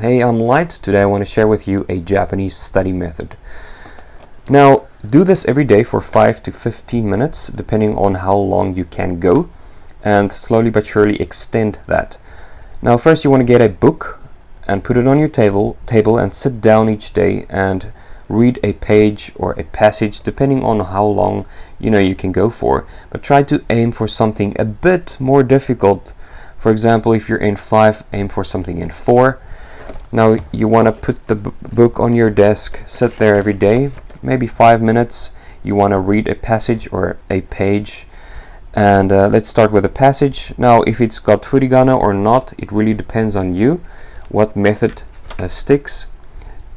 Hey, I'm Light. Today I want to share with you a Japanese study method. Now, do this every day for 5 to 15 minutes, depending on how long you can go, and slowly but surely extend that. Now, first you want to get a book and put it on your table and sit down each day and read a page or a passage, depending on how long you can go for. But try to aim for something a bit more difficult. For example, if you're in 5, aim for something in 4. Now you want to put the book on your desk, sit there every day, maybe 5 minutes. You want to read a passage or a page. And let's start with a passage. Now, if it's got furigana or not, it really depends on you, what method sticks.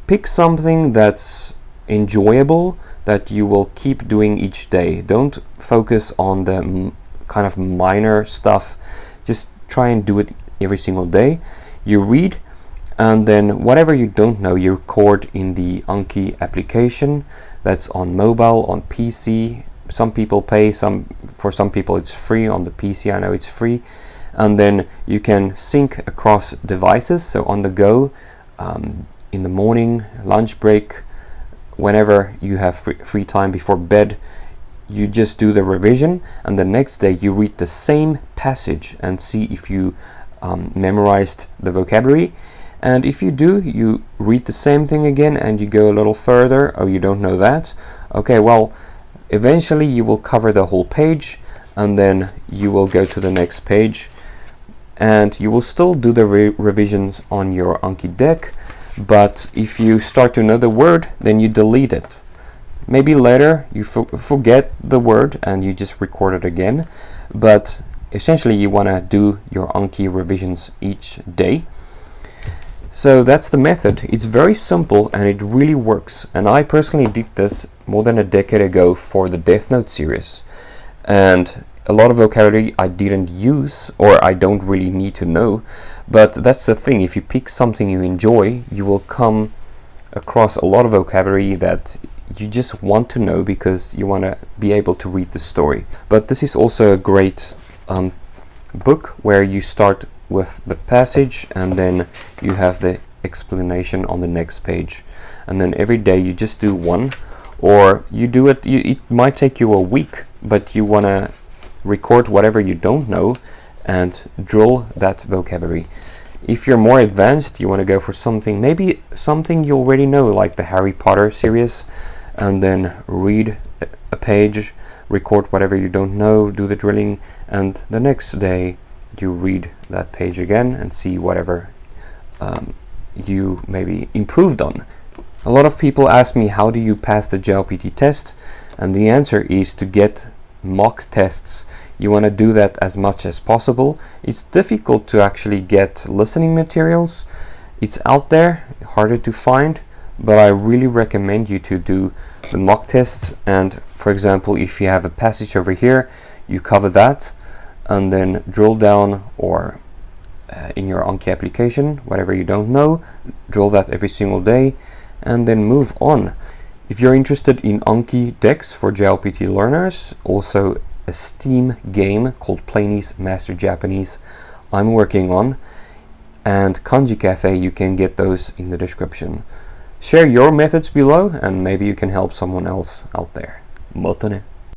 Pick something that's enjoyable, that you will keep doing each day. Don't focus on the kind of minor stuff. Just try and do it every single day. You read, and then whatever you don't know, you record in the Anki application. That's on mobile, on PC. Some people pay, for some people it's free on the PC. I know it's free. And then you can sync across devices, so on the go, in the morning, lunch break, whenever you have free time before bed, you just do the revision, and the next day you read the same passage and see if you memorized the vocabulary. And if you do, you read the same thing again and you go a little further. Oh, you don't know that? Okay, well, eventually you will cover the whole page, and then you will go to the next page, and you will still do the revisions on your Anki deck. But if you start to know the word, then you delete it. Maybe later you forget the word and you just record it again. But essentially you want to do your Anki revisions each day. So that's the method. It's very simple and it really works. And I personally did this more than a decade ago for the Death Note series. And a lot of vocabulary I didn't use, or I don't really need to know. But that's the thing, if you pick something you enjoy, you will come across a lot of vocabulary that you just want to know because you want to be able to read the story. But this is also a great book where you start with the passage and then you have the explanation on the next page. And then every day you just do one, or you do it, it might take you a week, but you want to record whatever you don't know and drill that vocabulary. If you're more advanced, you want to go for maybe something you already know, like the Harry Potter series, and then read a page, record whatever you don't know, do the drilling, and the next day you read that page again and see whatever you maybe improved on. A lot of people ask me, how do you pass the JLPT test? And the answer is to get mock tests. You want to do that as much as possible. It's difficult to actually get listening materials. It's out there, harder to find, but I really recommend you to do the mock tests. And for example, if you have a passage over here, you cover that and then drill down, or in your Anki application, whatever you don't know, drill that every single day and then move on. If you're interested in Anki decks for JLPT learners, also a Steam game called Playnese Master Japanese I'm working on, and Kanji Cafe, you can get those in the description. Share your methods below and maybe you can help someone else out there. Motane.